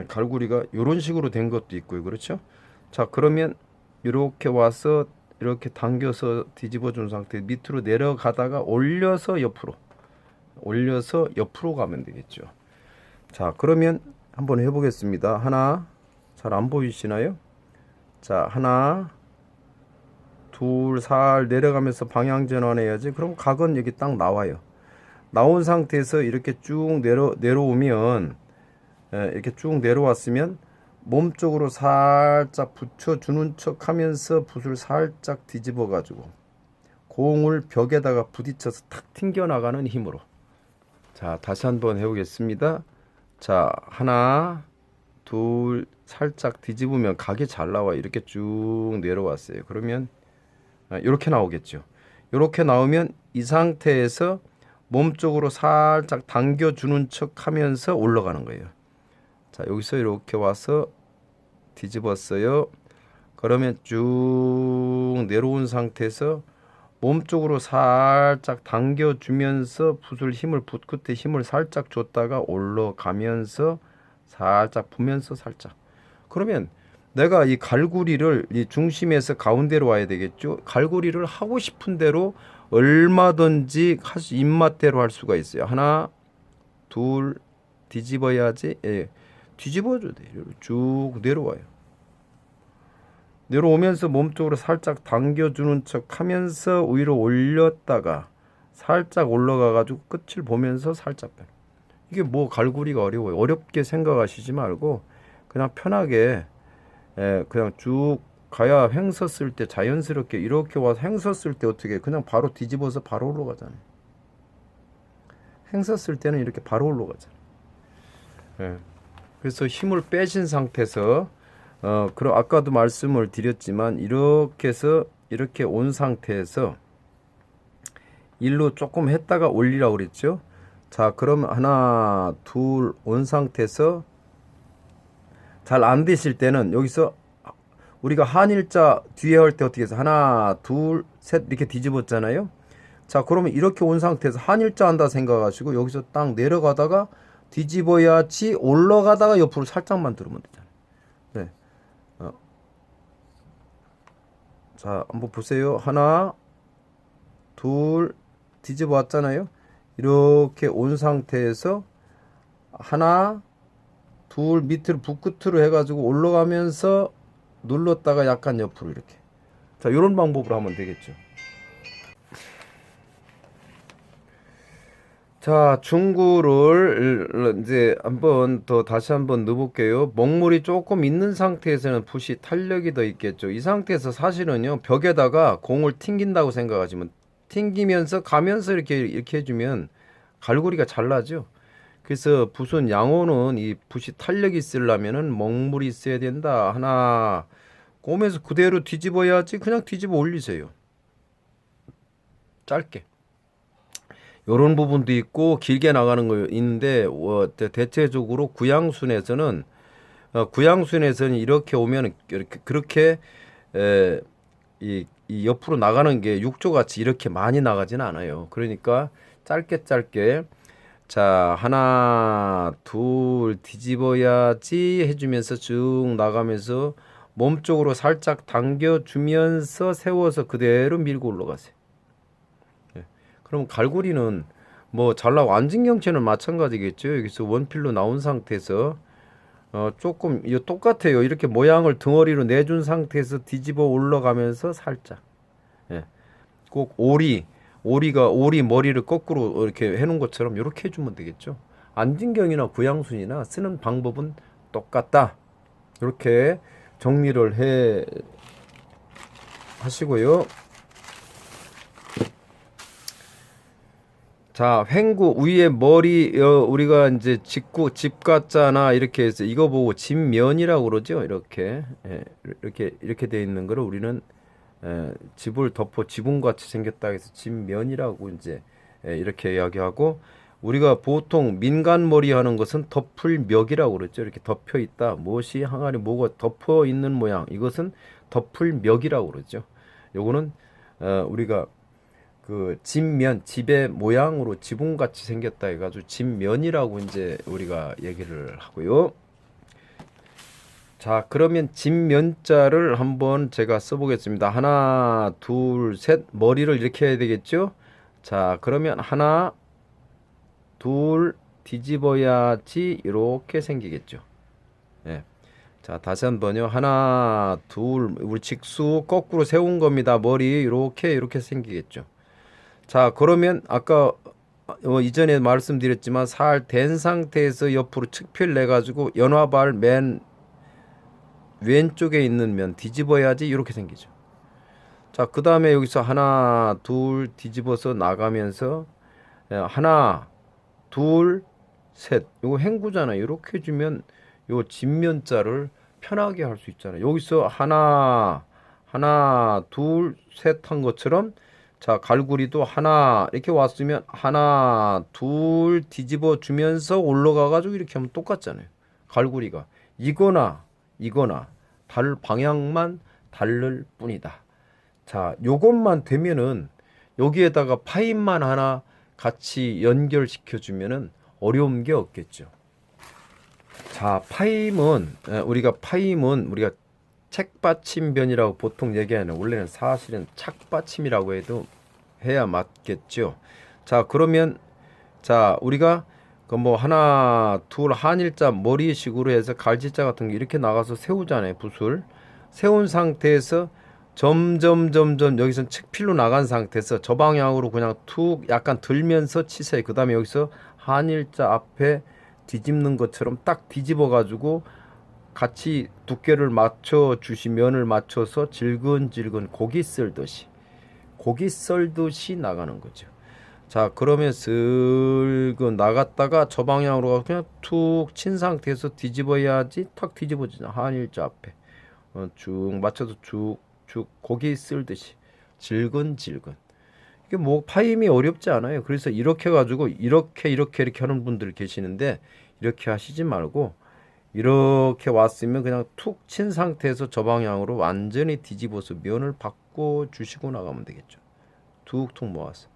갈구리가 이런 식으로 된 것도 있고요. 그렇죠? 자, 그러면 이렇게 와서 이렇게 당겨서 뒤집어 준 상태 밑으로 내려가다가 올려서 옆으로 가면 되겠죠. 자, 그러면 한번 해보겠습니다. 하나, 잘 안 보이시나요? 자, 하나, 둘, 살 내려가면서 방향 전환해야지. 그럼 각은 여기 딱 나와요. 나온 상태에서 이렇게 쭉 내려오면 이렇게 쭉 내려왔으면 몸쪽으로 살짝 붙여주는 척 하면서 붓을 살짝 뒤집어 가지고 공을 벽에다가 부딪혀서 탁 튕겨나가는 힘으로. 자, 다시 한번 해보겠습니다. 자, 하나, 둘, 살짝 뒤집으면 각이 잘 나와요. 이렇게 쭉 내려왔어요. 그러면 이렇게 나오겠죠. 이렇게 나오면 이 상태에서 몸쪽으로 살짝 당겨주는 척 하면서 올라가는 거예요. 자, 여기서 이렇게 와서 뒤집었어요. 그러면 쭉 내려온 상태에서 몸쪽으로 살짝 당겨주면서 붓 끝에 힘을 살짝 줬다가 올라가면서 살짝 부면서 살짝. 그러면 내가 이 갈구리를 이 중심에서 가운데로 와야 되겠죠. 갈구리를 하고 싶은 대로 얼마든지 입맛대로 할 수가 있어요. 하나, 둘 뒤집어야지. 예. 뒤집어줘야 돼요. 쭉 내려와요. 내려오면서 몸쪽으로 살짝 당겨주는 척 하면서 위로 올렸다가 살짝 올라가가지고 끝을 보면서 살짝 빼. 이게 뭐 갈고리가 어려워요. 어렵게 생각하시지 말고 그냥 편하게 그냥 쭉 가야 횡 섰을 때 자연스럽게 이렇게 와서 횡 섰을 때 어떻게 그냥 바로 뒤집어서 바로 올라가잖아요. 횡 섰을 때는 이렇게 바로 올라가잖아요. 그래서 힘을 빼신 상태에서 그럼 아까도 말씀을 드렸지만 이렇게 해서 이렇게 온 상태에서 일로 조금 했다가 올리라고 그랬죠. 자, 그럼 하나, 둘 온 상태에서 잘 안 되실 때는 여기서 우리가 한일자 뒤에 할 때 어떻게 해서 하나, 둘, 셋 이렇게 뒤집었잖아요. 자, 그러면 이렇게 온 상태에서 한일자 한다 생각하시고 여기서 딱 내려가다가 뒤집어야지 올라가다가 옆으로 살짝만 들으면 되잖아요. 네. 자, 한번 보세요. 하나, 둘 뒤집어 왔잖아요. 이렇게 온 상태에서 하나, 둘 밑으로 붓끝으로 해가지고 올라가면서 눌렀다가 약간 옆으로 이렇게. 자, 이런 방법으로 하면 되겠죠. 자, 중구를 이제 한번 더 다시 한번 넣어볼게요. 먹물이 조금 있는 상태에서는 붓이 탄력이 더 있겠죠. 이 상태에서 사실은요, 벽에다가 공을 튕긴다고 생각하시면 튕기면서 가면서 이렇게 해주면 갈고리가 잘 나죠. 그래서 붓은 양호는 이 붓이 탄력이 있으려면은 먹물이 있어야 된다. 하나 꼬매서 그대로 뒤집어야지. 그냥 뒤집어 올리세요. 짧게. 요런 부분도 있고 길게 나가는 거 있는데 대체적으로 구양순에서는 이렇게 오면 이렇게 그렇게 이 옆으로 나가는 게 육조같이 이렇게 많이 나가지는 않아요. 그러니까 짧게 자, 하나 둘 뒤집어야지 해주면서 쭉 나가면서 몸쪽으로 살짝 당겨주면서 세워서 그대로 밀고 올라가세요. 그럼 갈고리는 뭐 잘나고 안진경채는 마찬가지겠죠. 여기서 원필로 나온 상태에서 조금 이거 똑같아요. 이렇게 모양을 덩어리로 내준 상태에서 뒤집어 올라가면서 살짝 꼭 오리 머리를 거꾸로 이렇게 해놓은 것처럼 이렇게 해주면 되겠죠. 안진경이나 구양순이나 쓰는 방법은 똑같다. 이렇게 정리를 해 하시고요. 자, 횡구 위에 머리 우리가 이제 집 같잖아 이렇게 해서 이거 보고 집면이라고 그러죠. 이렇게 이렇게 돼 있는 거를 우리는 집을 덮어 지붕같이 생겼다 해서 집면이라고 이제 이렇게 이야기하고 우리가 보통 민간머리 하는 것은 덮을멱이라고 그러죠. 이렇게 덮여 있다. 무엇이 항아리 뭐가 덮어 있는 모양 이것은 덮을멱이라고 그러죠. 요거는 우리가 그 집면, 집의 모양으로 지붕같이 생겼다 해가지고 집면이라고 이제 우리가 얘기를 하고요. 자, 그러면 집면자를 한번 제가 써보겠습니다. 하나, 둘, 셋 머리를 이렇게 해야 되겠죠? 자, 그러면 하나, 둘 뒤집어야지 이렇게 생기겠죠. 예. 자, 다시 한번요. 하나, 둘 우리 직수 거꾸로 세운 겁니다. 머리 이렇게 생기겠죠. 자, 그러면 아까 이전에 말씀드렸지만 살 된 상태에서 옆으로 측필 내가지고 연화발 맨 왼쪽에 있는 면 뒤집어야지 이렇게 생기죠. 자, 그 다음에 여기서 하나 둘 뒤집어서 나가면서 하나 둘 셋 이거 횡구잖아요. 이렇게 해주면 요 집면자를 편하게 할 수 있잖아요. 여기서 하나 둘 셋 한 것처럼 자, 갈고리도 하나 이렇게 왔으면 하나 둘 뒤집어 주면서 올라가 가지고 이렇게 하면 똑같잖아요. 갈고리가 이거나 방향만 다를 뿐이다. 자, 요것만 되면은 여기에다가 파임만 하나 같이 연결시켜 주면은 어려운 게 없겠죠. 자, 파임은 우리가 책받침변이라고 보통 얘기하는 원래는 사실은 착받침이라고 해도 해야 맞겠죠. 자, 그러면 자, 우리가 그 뭐 하나 둘 한일자 머리식으로 해서 갈지자 같은 게 이렇게 나가서 세우잖아요. 붓을 세운 상태에서 점점 여기서 측필로 나간 상태에서 저 방향으로 그냥 툭 약간 들면서 치세요. 그 다음에 여기서 한일자 앞에 뒤집는 것처럼 딱 뒤집어 가지고 같이 두께를 맞춰 주시 면을 맞춰서 질근질근 고기 썰듯이 나가는 거죠. 자, 그러면 슬금 나갔다가 저 방향으로 가서 그냥 툭 친 상태에서 뒤집어야지 탁 뒤집어지잖아. 한일자 앞에 쭉 맞춰서 쭉쭉 고기 쓸듯이 질근질근. 이게 뭐 파임이 어렵지 않아요. 그래서 이렇게 가지고 이렇게 하는 분들 계시는데 이렇게 하시지 말고 이렇게 왔으면 그냥 툭 친 상태에서 저 방향으로 완전히 뒤집어서 면을 바꿔 주시고 나가면 되겠죠. 툭툭 모아서.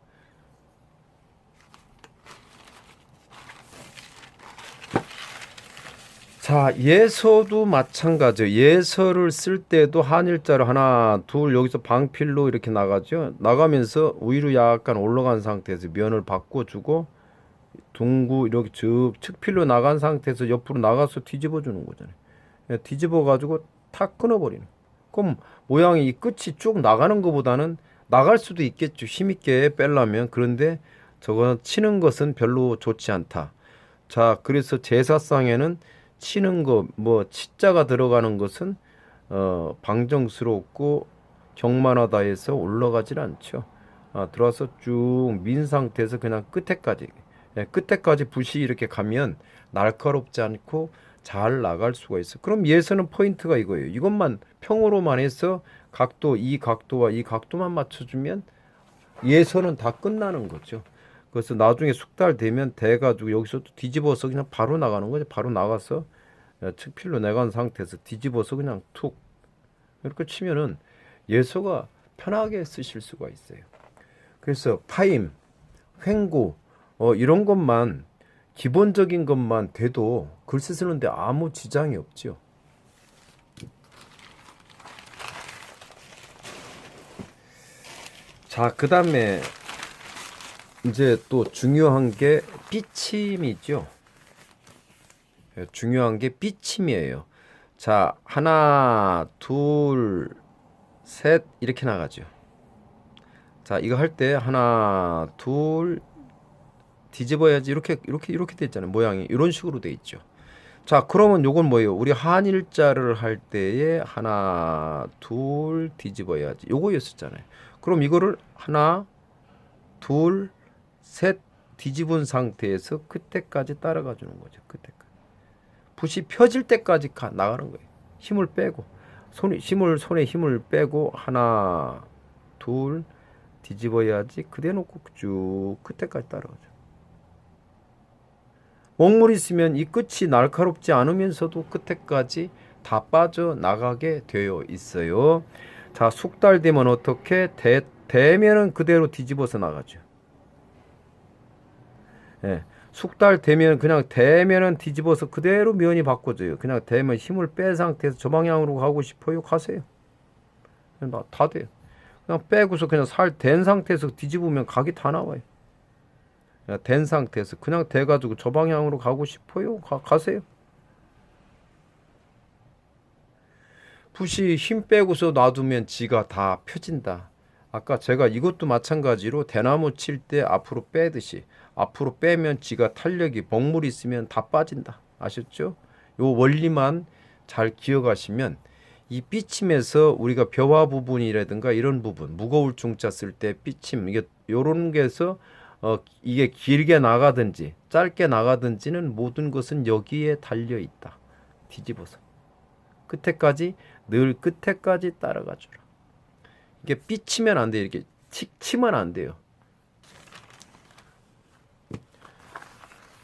자, 예서도 마찬가지예요. 예서를 쓸 때도 한일자로 하나, 둘 여기서 방필로 이렇게 나가죠. 나가면서 위로 약간 올라간 상태에서 면을 바꿔주고 둥구 이렇게 쭉 측필로 나간 상태에서 옆으로 나가서 뒤집어 주는 거잖아요. 뒤집어 가지고 탁 끊어버리는. 그럼 모양이 이 끝이 쭉 나가는 것보다는 나갈 수도 있겠죠. 힘있게 빼려면. 그런데 저거는 치는 것은 별로 좋지 않다. 자, 그래서 제사상에는 치는 거, 뭐 치자가 들어가는 것은 방정스럽고 경만하다 해서 올라가질 않죠. 들어와서 쭉 민 상태에서 그냥 끝에까지 붓이 이렇게 가면 날카롭지 않고 잘 나갈 수가 있어. 그럼 예서는 포인트가 이거예요. 이것만 평으로만 해서 이 각도와 이 각도만 맞춰주면 예서는 다 끝나는 거죠. 그래서 나중에 숙달 되면 돼가지고 여기서 또 뒤집어서 그냥 바로 나가는 거죠. 바로 나가서 측필로 내간 상태에서 뒤집어서 그냥 툭 이렇게 치면은 예서가 편하게 쓰실 수가 있어요. 그래서 파임, 횡구 이런 것만 기본적인 것만 돼도 글씨 쓰는데 아무 지장이 없죠. 자, 그 다음에 이제 또 중요한 게 삐침이죠. 중요한 게 삐침이에요. 자, 하나, 둘, 셋 이렇게 나가죠. 자, 이거 할 때 하나, 둘 뒤집어야지 이렇게 돼 있잖아요. 모양이 이런 식으로 돼 있죠. 자, 그러면 요건 뭐예요? 우리 한일자를 할 때에 하나, 둘 뒤집어야지. 요거였었잖아요. 그럼 이거를 하나, 둘, 셋 뒤집은 상태에서 끝에까지 따라가 주는 거죠. 끝에까지. 붓이 펴질 때까지 나가는 거예요. 힘을 빼고 손에 힘을 빼고 하나, 둘 뒤집어야지. 그대 놓고 쭉 끝에까지 따라가죠. 먹물 있으면 이 끝이 날카롭지 않으면서도 끝에까지 다 빠져나가게 되어 있어요. 자, 숙달되면 어떻게? 대면은 그대로 뒤집어서 나가죠. 예, 숙달되면 그냥 대면은 뒤집어서 그대로 면이 바꿔져요. 그냥 대면 힘을 뺀 상태에서 저 방향으로 가고 싶어요? 가세요. 다 돼요. 그냥 빼고서 그냥 살 된 상태에서 뒤집으면 각이 다 나와요. 된 상태에서 그냥 돼가지고 저 방향으로 가고 싶어요? 가세요. 붓이 힘 빼고서 놔두면 지가 다 펴진다. 아까 제가 이것도 마찬가지로 대나무 칠 때 앞으로 빼듯이 앞으로 빼면 지가 탄력이 먹물이 있으면 다 빠진다. 아셨죠? 요 원리만 잘 기억하시면 이 삐침에서 우리가 벼와 부분이라든가 이런 부분 무거울 중자 쓸 때 삐침 이게 요런 게서 이게 길게 나가든지 짧게 나가든지는 모든 것은 여기에 달려 있다. 뒤집어서 끝에까지 늘 끝에까지 따라가 주라. 이게 삐치면 안 돼요. 이렇게 치면 안 돼요.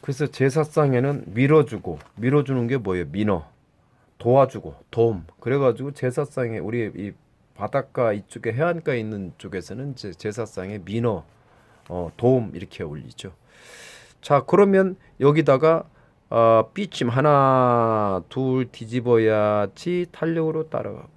그래서 제사상에는 밀어주는 게 뭐예요? 민어, 도와주고 돔. 그래가지고 제사상에 우리 이 바닷가 이쪽에 해안가에 있는 쪽에서는 제사상에 민어, 돔 이렇게 올리죠. 자, 그러면 여기다가 삐침 하나, 둘 뒤집어야지 탄력으로 따라가고.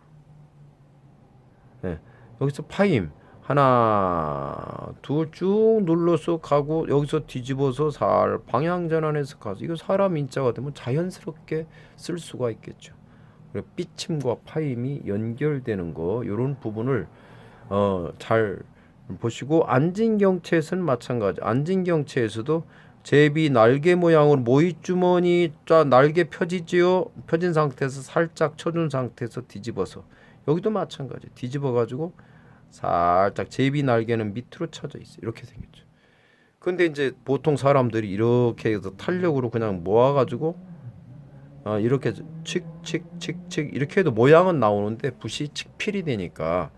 네. 여기서 파임 하나 둘 쭉 눌러서 가고 여기서 뒤집어서 살 방향 전환해서 가서 이거 사람 인자가 되면 자연스럽게 쓸 수가 있겠죠. 그리고 삐침과 파임이 연결되는 거 이런 부분을 잘 보시고 안진경체에서는 마찬가지. 안진경체에서도 제비 날개 모양으로 모이주머니 날개 펴지지요. 펴진 상태에서 살짝 쳐준 상태에서 뒤집어서 여기도 마찬가지. 뒤집어 가지고 살짝 제비 날개는 밑으로 쳐져 있어요. 이렇게 생겼죠. 근데 이제 보통 사람들이 이렇게 해서 탄력으로 그냥 모아가지고 이렇게 칙칙칙칙 이렇게 해도 모양은 나오는데 붓이 칙필이 되니까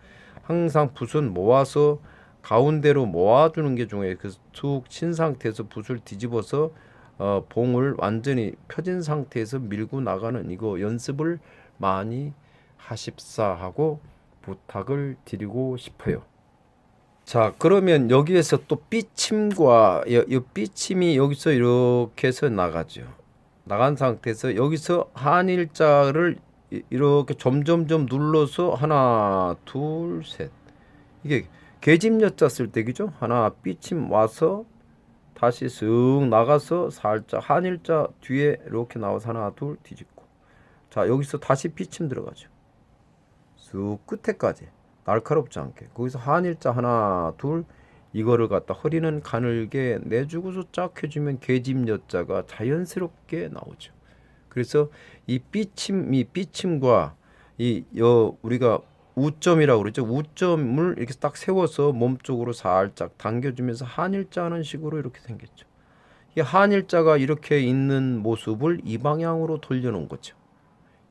항상 붓은 모아서 가운데로 모아주는 게 중요해요. 그래서 툭 친 상태에서 붓을 뒤집어서 봉을 완전히 펴진 상태에서 밀고 나가는 이거 연습을 많이 하십사 하고 부탁을 드리고 싶어요. 자, 그러면 여기에서 또 삐침과 이 삐침이 여기서 이렇게 해서 나가죠. 나간 상태에서 여기서 한일자를 이렇게 점점점 눌러서 하나, 둘, 셋. 이게 계집여자 쓸 때기죠. 하나 삐침 와서 다시 쓱 나가서 살짝 한일자 뒤에 이렇게 나와서 하나, 둘 뒤집고. 자, 여기서 다시 삐침 들어가죠. 쑥 끝에까지 날카롭지 않게 거기서 한일자 하나 둘 이거를 갖다 허리는 가늘게 내주고서 쫙 해주면 계집여자가 자연스럽게 나오죠. 그래서 이 삐침과 우리가 우점이라고 그러죠. 우점을 이렇게 딱 세워서 몸쪽으로 살짝 당겨주면서 한일자 하는 식으로 이렇게 생겼죠. 이 한일자가 이렇게 있는 모습을 이 방향으로 돌려놓은 거죠.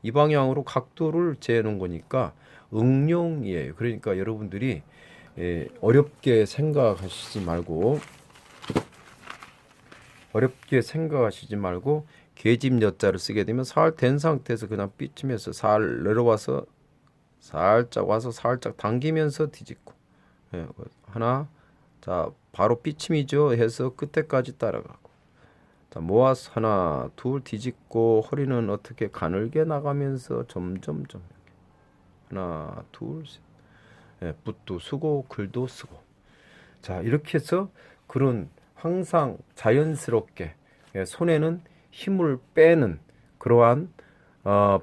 이 방향으로 각도를 재놓은 거니까 응용이에요. 그러니까 여러분들이 어렵게 생각하시지 말고 계집여자를 쓰게 되면 살 된 상태에서 그냥 삐치면서 살 내려와서 살짝 와서 살짝 당기면서 뒤집고 하나 자 바로 삐침이죠 해서 끝에까지 따라가고 자 모아서 하나 둘 뒤집고 허리는 어떻게 가늘게 나가면서 점점점 하나 둘 셋 붓도 쓰고 글도 쓰고 자 이렇게 해서 그런 항상 자연스럽게 손에는 힘을 빼는 그러한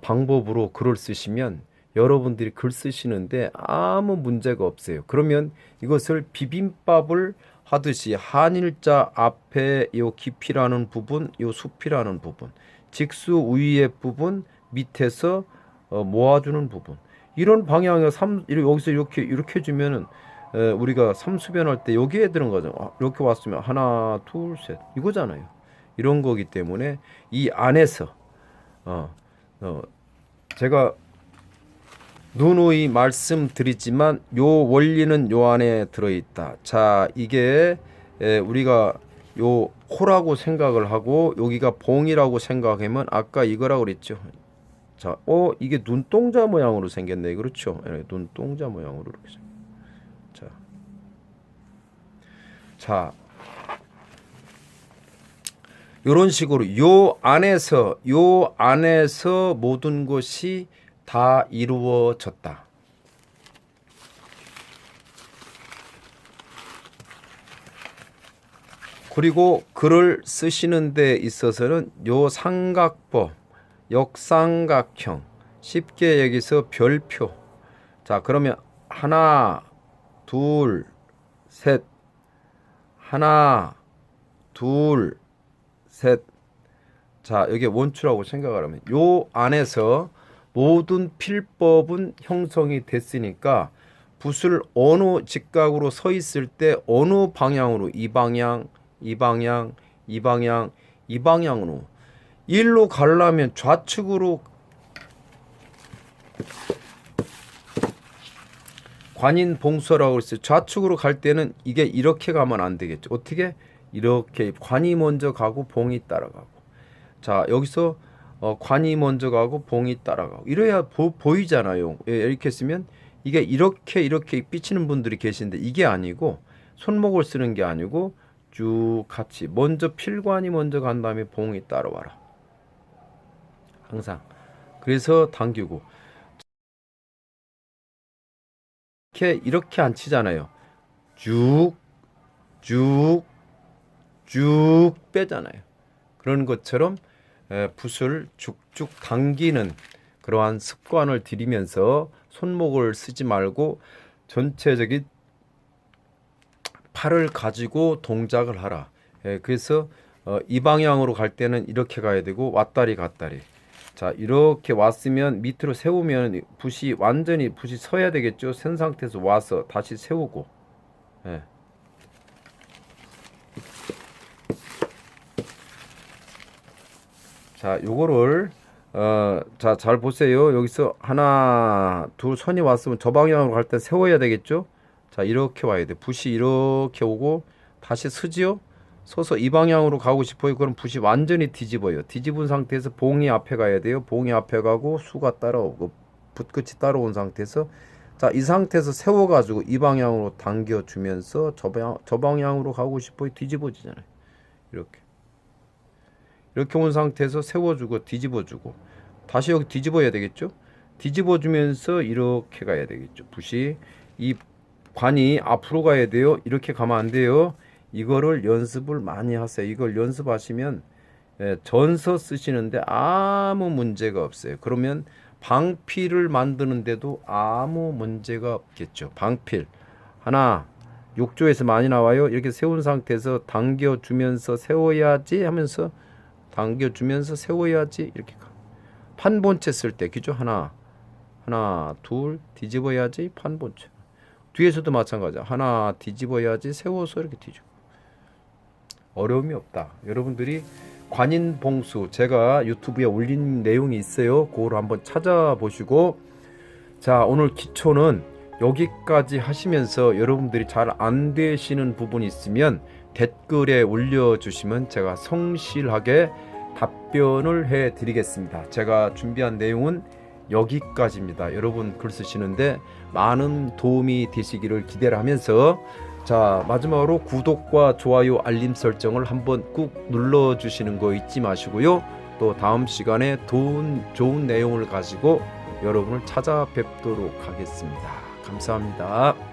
방법으로 글을 쓰시면 여러분들이 글 쓰시는데 아무 문제가 없어요. 그러면 이것을 비빔밥을 하듯이 한일자 앞에 요 깊이라는 부분, 요 숲이라는 부분, 직수 위의 부분, 밑에서 모아주는 부분 이런 방향에서 여기서 이렇게 해주면은 우리가 삼수변 할 때 여기에 들은 거죠. 이렇게 왔으면 하나, 둘, 셋 이거잖아요. 이런 거기 때문에 이 안에서 제가 누누이 말씀드리지만 요 원리는 요 안에 들어있다. 자, 이게 우리가 요 호라고 생각을 하고 여기가 봉이라고 생각하면 아까 이거라고 그랬죠. 자, 이게 눈동자 모양으로 생겼네. 그렇죠? 눈동자 모양으로 이렇게 생겼. 자, 이런 식으로 요 안에서 모든 것이 다 이루어졌다. 그리고 글을 쓰시는 데 있어서는 요 삼각법, 역삼각형, 쉽게 여기서 별표. 자, 그러면 하나, 둘, 셋, 하나, 둘, 셋. 자, 여기 원추라고 생각을 하면 요 안에서 모든 필법은 형성이 됐으니까 붓을 어느 직각으로 서 있을 때 어느 방향으로 이 방향으로 일로 가려면 좌측으로 관인봉서라고 했어요. 좌측으로 갈 때는 이게 이렇게 가면 안 되겠죠. 어떻게? 이렇게 관이 먼저 가고 봉이 따라가고. 자, 여기서 관이 먼저 가고 봉이 따라가고. 이래야 보이잖아요. 이렇게 쓰면 이게 이렇게 삐치는 분들이 계신데 이게 아니고 손목을 쓰는 게 아니고 쭉 같이 먼저 필관이 먼저 간 다음에 봉이 따라와라. 항상. 그래서 당기고. 이렇게 안 치잖아요. 쭉 쭉 쭉 빼잖아요. 그런 것처럼 붓을 쭉쭉 당기는 그러한 습관을 들이면서 손목을 쓰지 말고 전체적인 팔을 가지고 동작을 하라. 그래서 이 방향으로 갈 때는 이렇게 가야 되고 왔다리 갔다리. 자, 이렇게 왔으면 밑으로 세우면 붓이 완전히 붓이 서야 되겠죠. 센 상태에서 와서 다시 세우고. 예. 자, 요거를 자, 잘 보세요. 여기서 하나, 둘 선이 왔으면 저 방향으로 갈 때 세워야 되겠죠? 자, 이렇게 와야 돼. 붓이 이렇게 오고 다시 서지요? 서서 이 방향으로 가고 싶어요. 그럼 붓이 완전히 뒤집어요. 뒤집은 상태에서 봉이 앞에 가야 돼요. 봉이 앞에 가고 수가 따라오고 붓끝이 따라온 상태에서 자, 이 상태에서 세워가지고 이 방향으로 당겨주면서 저 방향으로 가고 싶어요. 뒤집어지잖아요. 이렇게 온 상태에서 세워주고 뒤집어주고 다시 여기 뒤집어야 되겠죠. 뒤집어주면서 이렇게 가야 되겠죠. 붓이 이 관이 앞으로 가야 돼요. 이렇게 가면 안 돼요. 이거를 연습을 많이 하세요. 이걸 연습하시면 전서 쓰시는데 아무 문제가 없어요. 그러면 방필을 만드는데도 아무 문제가 없겠죠. 방필 하나 욕조에서 많이 나와요. 이렇게 세운 상태에서 당겨주면서 세워야지 하면서 당겨주면서 세워야지 이렇게 판본체 쓸 때 그죠? 하나 둘 뒤집어야지 판본체. 뒤에서도 마찬가지야. 하나 뒤집어야지 세워서 이렇게 뒤집어. 어려움이 없다. 여러분들이 관인봉수 제가 유튜브에 올린 내용이 있어요. 그걸 한번 찾아보시고 자, 오늘 기초는 여기까지 하시면서 여러분들이 잘 안 되시는 부분이 있으면 댓글에 올려주시면 제가 성실하게 답변을 해드리겠습니다. 제가 준비한 내용은 여기까지입니다. 여러분 글 쓰시는데 많은 도움이 되시기를 기대를 하면서 자, 마지막으로 구독과 좋아요 알림 설정을 한번 꾹 눌러주시는 거 잊지 마시고요. 또 다음 시간에 좋은 내용을 가지고 여러분을 찾아뵙도록 하겠습니다. 감사합니다.